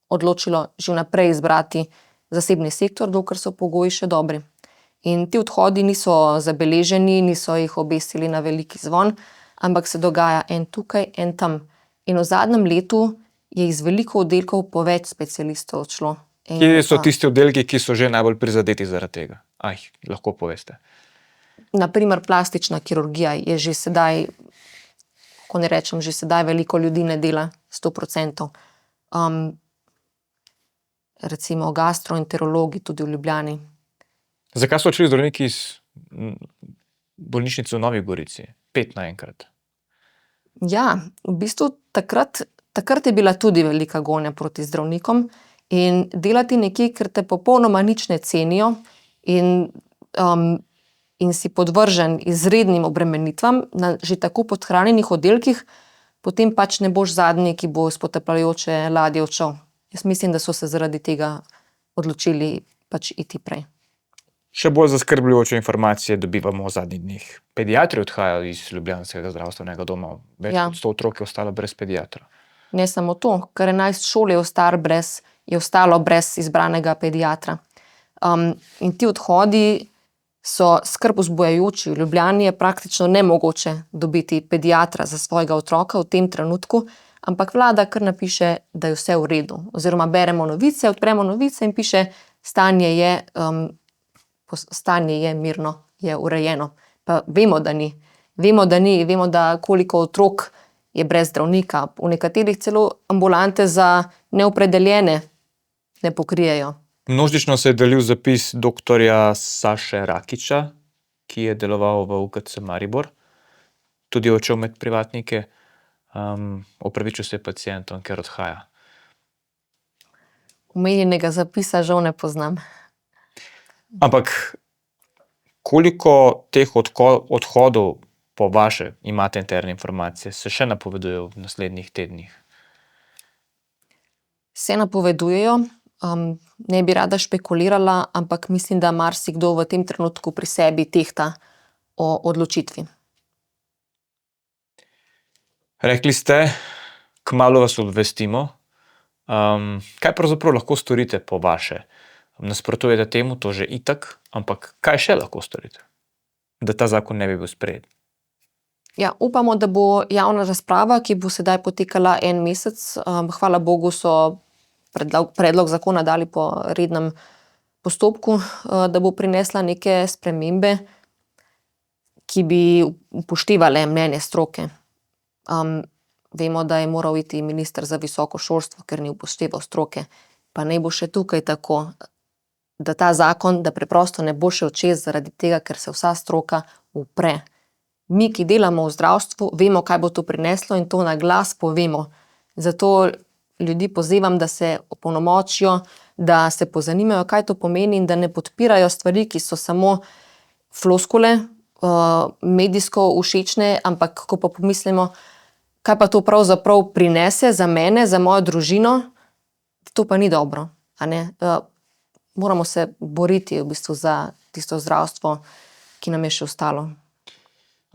Speaker 2: odločilo že vnaprej izbrati zasebni sektor, dokler so pogoji še dobri. In ti odhodi niso zabeleženi, niso jih obesili na veliki zvon, ampak se dogaja en tukaj, en tam. In v zadnjem letu je iz veliko oddelkov po več specialistov odšlo.
Speaker 1: Kje so tisti oddelki, ki so že najbolj prizadeti zaradi tega? Lahko poveste.
Speaker 2: naprimer plastična kirurgija je že sedaj, ko ne rečem, že sedaj veliko ljudi ne dela 100%. Recimo gastroenterologi tudi v Ljubljani.
Speaker 1: Zakaj so odšli zdravniki iz bolnišnice v Novi Gorici? 5 naenkrat.
Speaker 2: Ja, v bistvu takrat je bila tudi velika gonja proti zdravnikom in delati nekje, ker te popolnoma nič ne cenijo in si podvržen izrednim obremenitvam na že tako podhranjenih oddelkih, potem pač ne boš zadnji, ki bo iz potapljajoče ladje odšel. Jaz mislim, da so se zaradi tega odločili pač iti prej.
Speaker 1: Še bolj zaskrbljujoče informacije dobivamo v zadnjih dneh. Pediatri odhajajo iz ljubljanskega zdravstvenega doma. Več kot 100 otrok je ostalo brez pediatra.
Speaker 2: Ne samo to, kar 11 šol je ostalo brez izbranega pediatra. In ti odhodi so skrb vzbujajoči. V Ljubljani je praktično nemogoče dobiti pediatra za svojega otroka v tem trenutku, ampak vlada kar napiše, da je vse v redu. Oziroma beremo novice, odpremo novice in piše, stanje je mirno, je urejeno. Pa vemo, da ni. Vemo, da koliko otrok je brez zdravnika. V nekaterih celo ambulante za neopredeljene ne pokrijejo.
Speaker 1: Množično se je delil zapis doktorja Saše Rakiča, ki je deloval v UKC Maribor. Tudi odšel med privatnike. Opravičil se je pacientom, ker odhaja.
Speaker 2: Omenjenega zapisa žal ne poznam.
Speaker 1: Ampak koliko teh odhodov po vaše, imate interne informacije, se še napovedujejo v naslednjih tednih?
Speaker 2: Se napovedujejo, ne bi rada špekulirala, ampak mislim, da marsikdo v tem trenutku pri sebi tehta o odločitvi.
Speaker 1: Rekli ste, kmalu vas obvestimo. Kaj pravzaprav lahko storite po vaše? Nasprotujete temu, to že itak, ampak kaj še lahko storite, da ta zakon ne bi bil sprejet?
Speaker 2: Ja, upamo, da bo javna razprava, ki bo sedaj potekala 1 mesec. Hvala Bogu so predlog zakona dali po rednem postopku, da bo prinesla neke spremembe, ki bi upoštevale mnenje stroke. Vemo, da je moral iti minister za visoko šolstvo, ker ni upošteval stroke. Pa naj bo še tukaj tako, da ta zakon, da preprosto ne bo šel čez zaradi tega, ker se vsa stroka upre. Mi, ki delamo v zdravstvu, vemo, kaj bo to prineslo in to na glas povemo. Zato ljudi pozivam, da se opolnomočijo, da se pozanimajo, kaj to pomeni in da ne podpirajo stvari, ki so samo floskule, medijsko všečne, ampak ko pa pomislimo, kaj pa to pravzaprav prinese za mene, za mojo družino, to pa ni dobro, a ne? Moramo se boriti v bistvu za tisto zdravstvo, ki nam je še ostalo.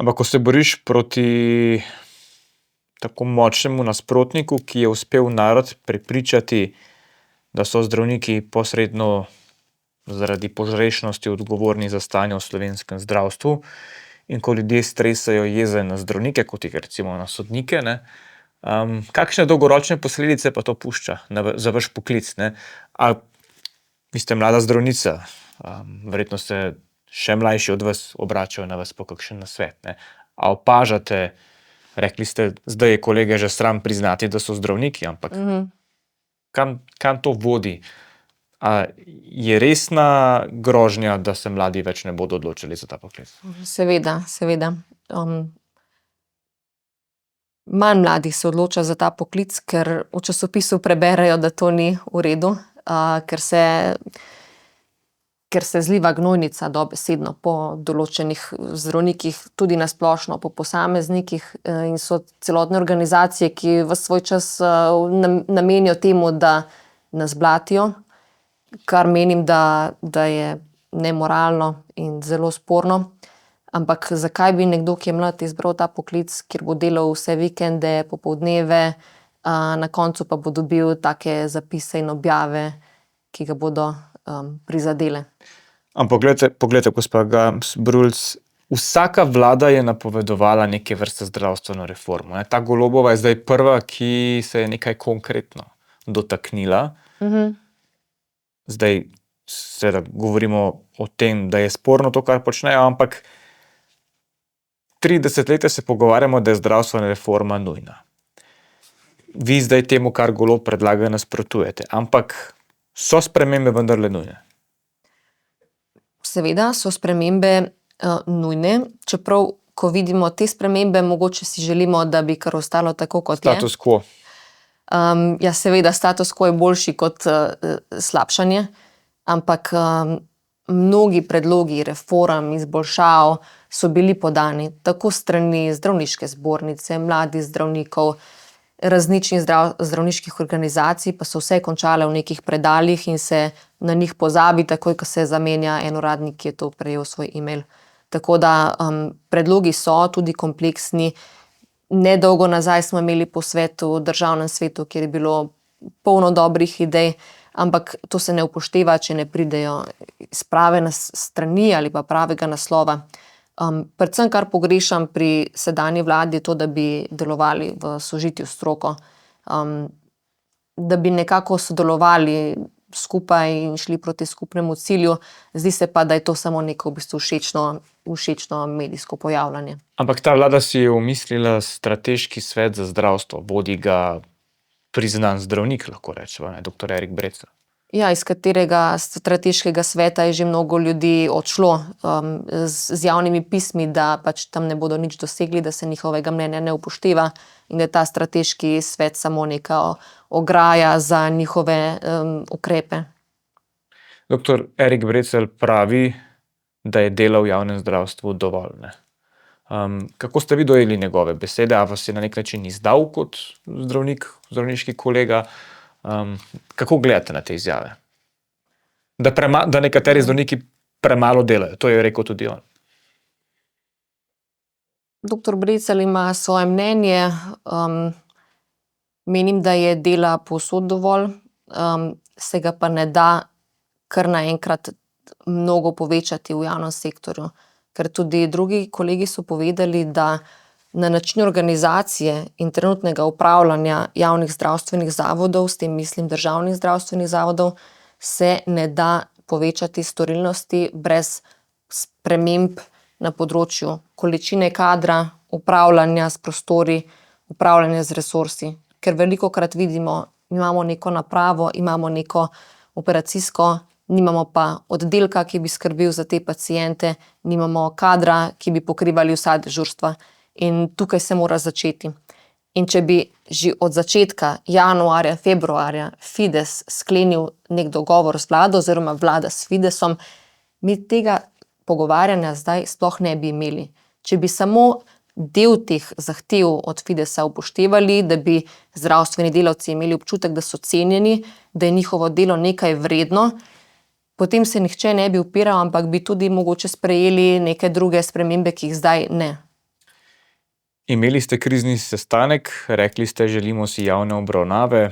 Speaker 1: Ampak ko se boriš proti tako močnemu nasprotniku, ki je uspel narod prepričati, da so zdravniki posredno zaradi požrešnosti odgovorni za stanje v slovenskem zdravstvu, in ko ljudje stresajo jeze na zdravnike, kot jih recimo na sodnike, ne, kakšne dolgoročne posledice pa to pušča za vaš poklic, ne? Vi ste mlada zdravnica, verjetno se še mlajši od vas obračajo na vas po kakšen nasvet, ne? A opažate, rekli ste, zdaj je kolege že sram priznati, da so zdravniki, ampak kam to vodi? A je resna grožnja, da se mladi več ne bodo odločili za ta poklic?
Speaker 2: Seveda. Manj mladih se odloča za ta poklic, ker v časopisu preberejo, da to ni v redu, ker se zliva gnojnica dobesedno po določenih zdravnikih, tudi na splošno po posameznikih, in so celotne organizacije, ki ves svoj čas namenijo temu, da nas blatijo, kar menim, da je nemoralno in zelo sporno. Ampak zakaj bi nekdo, ki je mlad, izbral ta poklic, kjer bo delal vse vikende, popoldneve, na koncu pa bo dobil take zapise in objave, ki ga bodo prizadele.
Speaker 1: Ampak poglejte, gospa Gams-Brulc, vsaka vlada je napovedovala neke vrste zdravstveno reformo, ne? Ta Golobova je zdaj prva, ki se je nekaj konkretno dotaknila. Zdaj seveda govorimo o tem, da je sporno to, kar počnejo, ampak 30 let se pogovarjamo, da je zdravstvena reforma nujna. Vi zdaj temu, kar Golob predlaga, nasprotujete, ampak so spremembe vendarle nujne?
Speaker 2: Seveda so spremembe nujne, čeprav, ko vidimo te spremembe, mogoče si želimo, da bi kar ostalo tako, kot je.
Speaker 1: Status quo.
Speaker 2: Ja, seveda, status quo je boljši kot slabšanje, ampak mnogi predlogi reform, izboljšav so bili podani tako strani zdravniške zbornice, mladih zdravnikov, različnih zdravniških organizacij, pa so vse končale v nekih predalih in se na njih pozabi, takoj, ko se zamenja en uradnik, ki je to prejel svoj e-mail. Tako da predlogi so tudi kompleksni. Nedolgo nazaj smo imeli posvet v državnem svetu, kjer je bilo polno dobrih idej, ampak to se ne upošteva, če ne pridejo iz prave strani ali pa pravega naslova. Predvsem, kar pogrešam pri sedanji vladi, je to, da bi delovali v sožitju s stroko, da bi nekako sodelovali skupaj in šli proti skupnemu cilju. Zdi se pa, da je to samo neko v bistvu všečno medijsko pojavljanje.
Speaker 1: Ampak ta vlada si je umislila strateški svet za zdravstvo, vodi ga priznan zdravnik, lahko rečemo, dr. Erik Brecelj.
Speaker 2: Ja, iz katerega strateškega sveta je že mnogo ljudi odšlo z javnimi pismi, da pač tam ne bodo nič dosegli, da se njihovega mnenja ne upošteva in da je ta strateški svet samo neka ograja za njihove ukrepe.
Speaker 1: Dr. Erik Brecelj pravi, da je dela v javnem zdravstvu dovolj. Kako ste vi dojeli njegove besede? A vas je na nek način izdal kot zdravnik, zdravniški kolega? Kako gledate na te izjave? Da nekateri zdravniki premalo delajo, to je rekel tudi on.
Speaker 2: Dr. Brecelj ima svoje mnenje. Menim, da je dela povsod dovolj, se ga pa ne da kar naenkrat mnogo povečati v javnem sektorju. Ker tudi drugi kolegi so povedali, da na način organizacije in trenutnega upravljanja javnih zdravstvenih zavodov, s tem mislim državnih zdravstvenih zavodov, se ne da povečati storilnosti brez sprememb na področju količine kadra, upravljanja s prostori, upravljanja z resursi. Ker velikokrat vidimo, imamo neko napravo, imamo neko operacijsko, nimamo pa oddelka, ki bi skrbel za te paciente, nimamo kadra, ki bi pokrivali vsa dežurstva. In tukaj se mora začeti. In če bi že od začetka januarja, februarja Fides sklenil nek dogovor z vlado oziroma vlada s Fidesom, mi tega pogovarjanja zdaj sploh ne bi imeli. Če bi samo del teh zahtev od Fidesa upoštevali, da bi zdravstveni delavci imeli občutek, da so cenjeni, da je njihovo delo nekaj vredno, potem se nihče ne bi upiral, ampak bi tudi mogoče sprejeli neke druge spremembe, ki jih zdaj ne.
Speaker 1: Imeli ste krizni sestanek, rekli ste, želimo si javne obravnave.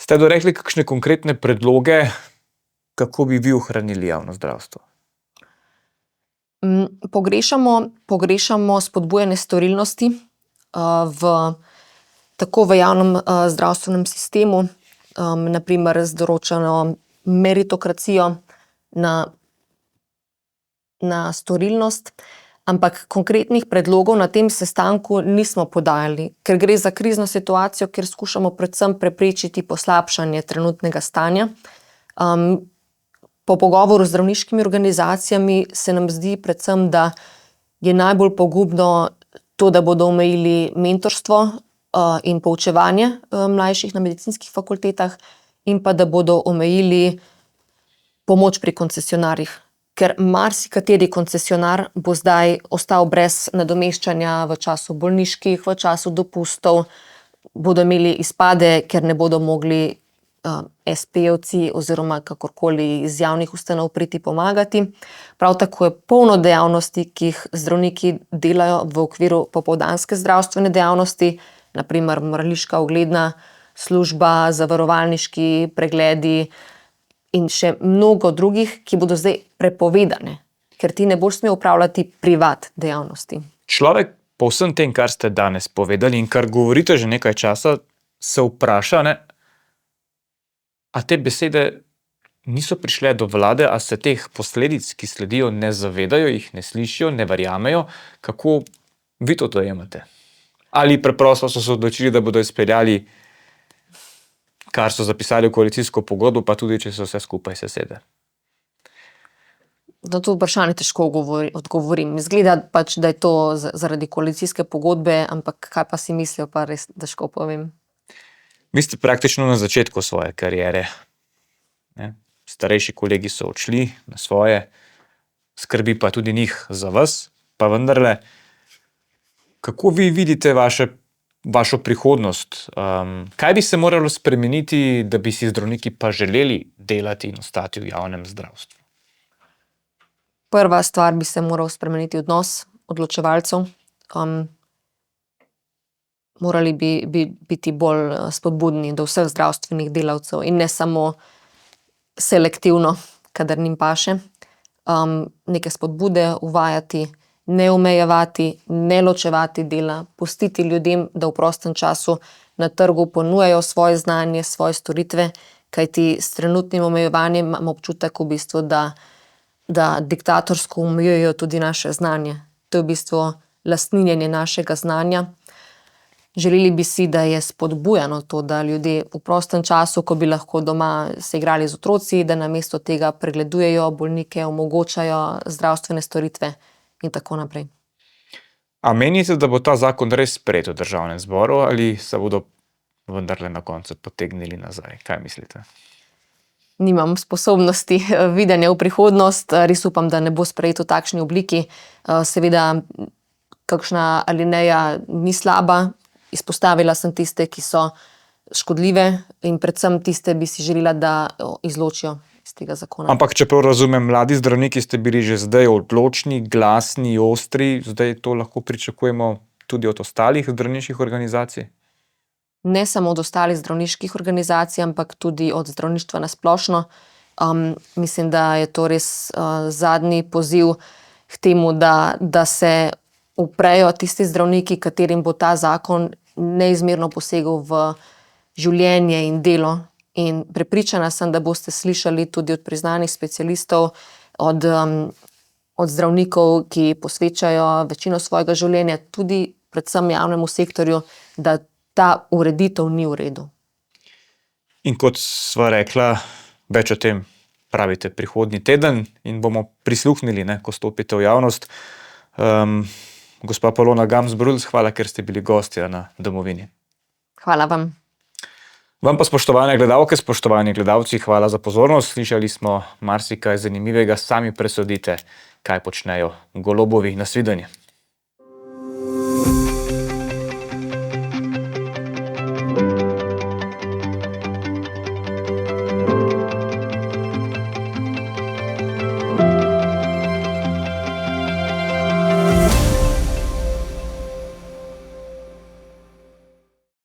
Speaker 1: Ste dorekli kakšne konkretne predloge, kako bi vi ohranili javno zdravstvo? Pogrešamo spodbujanje storilnosti tako v javnem zdravstvenem sistemu, na primer z določeno meritokracijo na storilnost. Ampak konkretnih predlogov na tem sestanku nismo podajali, ker gre za krizno situacijo, kjer skušamo predvsem preprečiti poslabšanje trenutnega stanja. Po pogovoru z zdravniškimi organizacijami se nam zdi predvsem, da je najbolj pogubno to, da bodo omejili mentorstvo in poučevanje mlajših na medicinskih fakultetah in pa da bodo omejili pomoč pri koncesionarjih. Ker marsikateri koncesionar bo zdaj ostal brez nadomeščanja v času bolniških, v času dopustov, bodo imeli izpade, ker ne bodo mogli SP-jevci oziroma kakorkoli iz javnih ustanov priti pomagati. Prav tako je polno dejavnosti, ki jih zdravniki delajo v okviru popoldanske zdravstvene dejavnosti, na primer mrliška ogledna služba, zavarovalniški pregledi, in še mnogo drugih, ki bodo zdaj prepovedane, ker ti ne boš smel upravljati privat dejavnosti. Človek po vsem tem, kar ste danes povedali in kar govorite že nekaj časa, se vpraša, a te besede niso prišle do vlade, a se teh posledic, ki sledijo, ne zavedajo, jih ne slišijo, ne verjamejo. Kako vi to dojemate? Ali preprosto so se odločili, da bodo izpeljali, kar so zapisali v koalicijsko pogodbo, pa tudi, če se vse skupaj sesede?
Speaker 2: Na to vprašanje težko odgovorim. Izgleda pač, da je to zaradi koalicijske pogodbe, ampak kaj pa si mislijo, pa res težko povem.
Speaker 1: Vi ste praktično na začetku svoje kariere. Starejši kolegi so odšli na svoje, skrbi pa tudi njih za vas, pa vendarle, kako vi vidite vašo prihodnost? Kaj bi se moralo spremeniti, da bi si zdravniki pa želeli delati in ostati v javnem zdravstvu?
Speaker 2: Prva stvar bi se moral spremeniti odnos odločevalcev. Morali bi biti bolj spodbudni do vseh zdravstvenih delavcev in ne samo selektivno, kadar njim paše. Neke spodbude uvajati, ne omejevati, ne ločevati dela, pustiti ljudem, da v prostem času na trgu ponujajo svoje znanje, svoje storitve, kajti s trenutnim omejevanjem imamo občutek v bistvu, da diktatorsko omejujejo tudi naše znanje. To je v bistvu lastninjenje našega znanja. Želeli bi si, da je spodbujano to, da ljudje v prostem času, ko bi lahko doma se igrali z otroci, da namesto tega pregledujejo bolnike, omogočajo zdravstvene storitve in tako naprej.
Speaker 1: A menite, da bo ta zakon res sprejet v Državnem zboru ali se bodo vendarle na koncu potegnili nazaj? Kaj mislite?
Speaker 2: Nimam sposobnosti videnja v prihodnost, res upam, da ne bo sprejet v takšni obliki. Seveda, kakšna alineja ni slaba, izpostavila sem tiste, ki so škodljive in predvsem tiste bi si želela, da izločijo iz tega zakona.
Speaker 1: Ampak, čeprav razumem, mladi zdravniki ste bili že zdaj odločni, glasni, ostri, zdaj to lahko pričakujemo tudi od ostalih zdravniških organizacij?
Speaker 2: Ne samo od ostalih zdravniških organizacij, ampak tudi od zdravništva na splošno. Mislim, da je to res zadnji poziv k temu, da se uprejo tisti zdravniki, katerim bo ta zakon neizmerno posegel v življenje in delo. In prepričana sem, da boste slišali tudi od priznanih specialistov, od zdravnikov, ki posvečajo večino svojega življenja, tudi predvsem javnemu sektorju, da ta ureditev ni v redu.
Speaker 1: In kot sva rekla, več o tem pravite prihodnji teden in bomo prisluhnili, ko stopite v javnost. Gospa Polona Gams-Brulc, hvala, ker ste bili gostja na Domovini.
Speaker 2: Hvala vam.
Speaker 1: Vam pa, spoštovane gledalke, spoštovani gledalci, hvala za pozornost. Slišali smo marsikaj zanimivega, sami presodite, kaj počnejo Golobovi. Nasvidenje.